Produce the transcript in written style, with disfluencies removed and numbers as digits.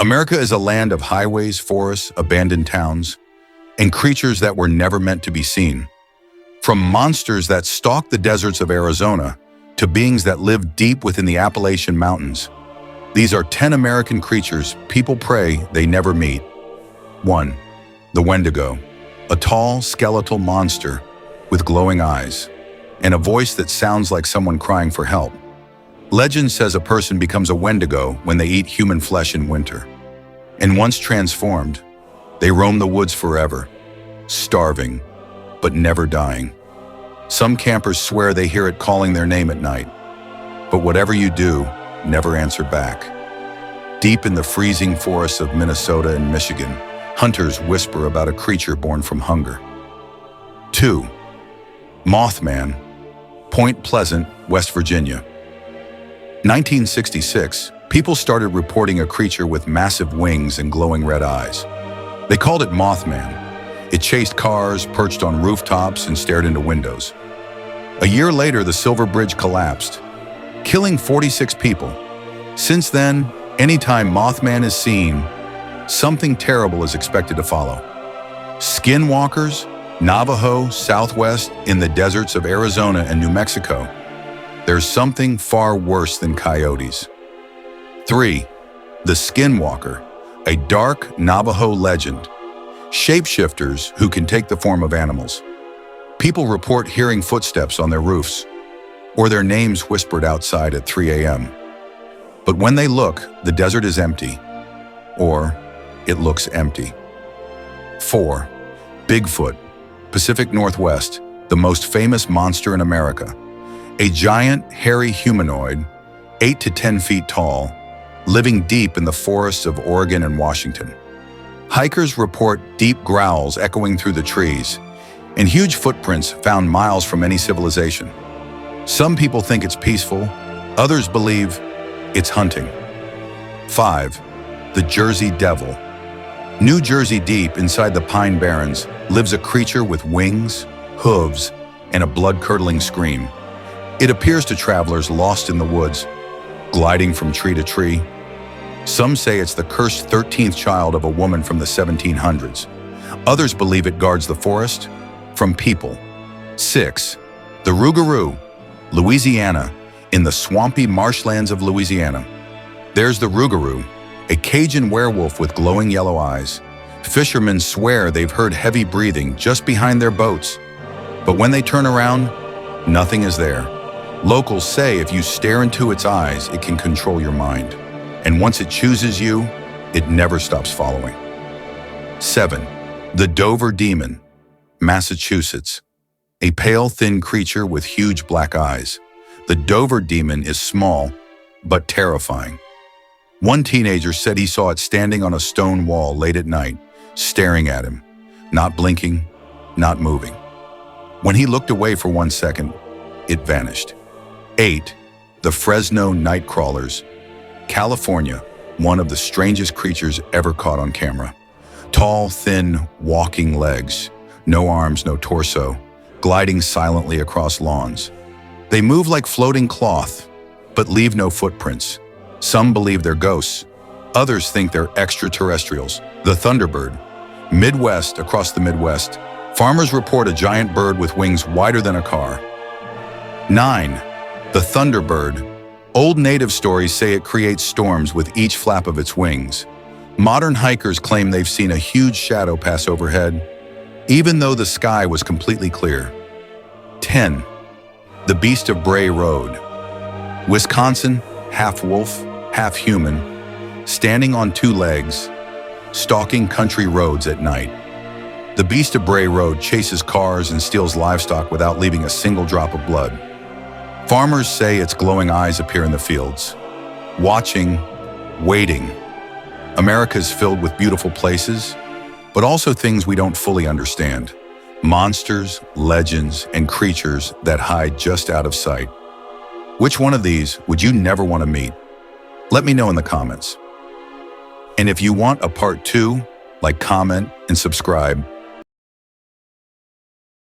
America is a land of highways, forests, abandoned towns, and creatures that were never meant to be seen. From monsters that stalk the deserts of Arizona to beings that live deep within the Appalachian Mountains, these are 10 American creatures people pray they never meet. 1. The Wendigo, a tall, skeletal monster with glowing eyes and a voice that sounds like someone crying for help. Legend says a person becomes a Wendigo when they eat human flesh in winter. And once transformed, they roam the woods forever, starving, but never dying. Some campers swear they hear it calling their name at night. But whatever you do, never answer back. Deep in the freezing forests of Minnesota and Michigan, hunters whisper about a creature born from hunger. 2. Mothman, Point Pleasant, West Virginia. 1966, people started reporting a creature with massive wings and glowing red eyes. They called it Mothman. It chased cars, perched on rooftops, and stared into windows. A year later, the Silver Bridge collapsed, killing 46 people. Since then, anytime Mothman is seen, something terrible is expected to follow. Skinwalkers, Navajo, Southwest, in the deserts of Arizona and New Mexico. There's something far worse than coyotes. 3. The Skinwalker, a dark Navajo legend. Shapeshifters who can take the form of animals. People report hearing footsteps on their roofs, or their names whispered outside at 3 a.m. But when they look, the desert is empty, or it looks empty. 4. Bigfoot, Pacific Northwest, the most famous monster in America. A giant, hairy humanoid, 8 to 10 feet tall, living deep in the forests of Oregon and Washington. Hikers report deep growls echoing through the trees, and huge footprints found miles from any civilization. Some people think it's peaceful, others believe it's hunting. 5. The Jersey Devil. New Jersey deep inside the Pine Barrens lives a creature with wings, hooves, and a blood-curdling scream. It appears to travelers lost in the woods, gliding from tree to tree. Some say it's the cursed 13th child of a woman from the 1700s. Others believe it guards the forest from people. 6. The Rougarou, Louisiana, in the swampy marshlands of Louisiana. There's the Rougarou, a Cajun werewolf with glowing yellow eyes. Fishermen swear they've heard heavy breathing just behind their boats. But when they turn around, nothing is there. Locals say if you stare into its eyes, it can control your mind. And once it chooses you, it never stops following. 7. The Dover Demon, Massachusetts. A pale, thin creature with huge black eyes. The Dover Demon is small, but terrifying. One teenager said he saw it standing on a stone wall late at night, staring at him, not blinking, not moving. When he looked away for 1 second, it vanished. 8. The Fresno Nightcrawlers, California, one of the strangest creatures ever caught on camera. Tall, thin, walking legs, no arms, no torso, gliding silently across lawns. They move like floating cloth, but leave no footprints. Some believe they're ghosts. Others think they're extraterrestrials. The Thunderbird. Midwest, across the Midwest, farmers report a giant bird with wings wider than a car. 9. The Thunderbird. Old native stories say it creates storms with each flap of its wings. Modern hikers claim they've seen a huge shadow pass overhead, even though the sky was completely clear. 10. The Beast of Bray Road. Wisconsin, half wolf, half human, standing on 2 legs, stalking country roads at night. The Beast of Bray Road chases cars and steals livestock without leaving a single drop of blood. Farmers say its glowing eyes appear in the fields, watching, waiting. America's filled with beautiful places, but also things we don't fully understand. Monsters, legends, and creatures that hide just out of sight. Which one of these would you never want to meet? Let me know in the comments. And if you want a part 2, like, comment, and subscribe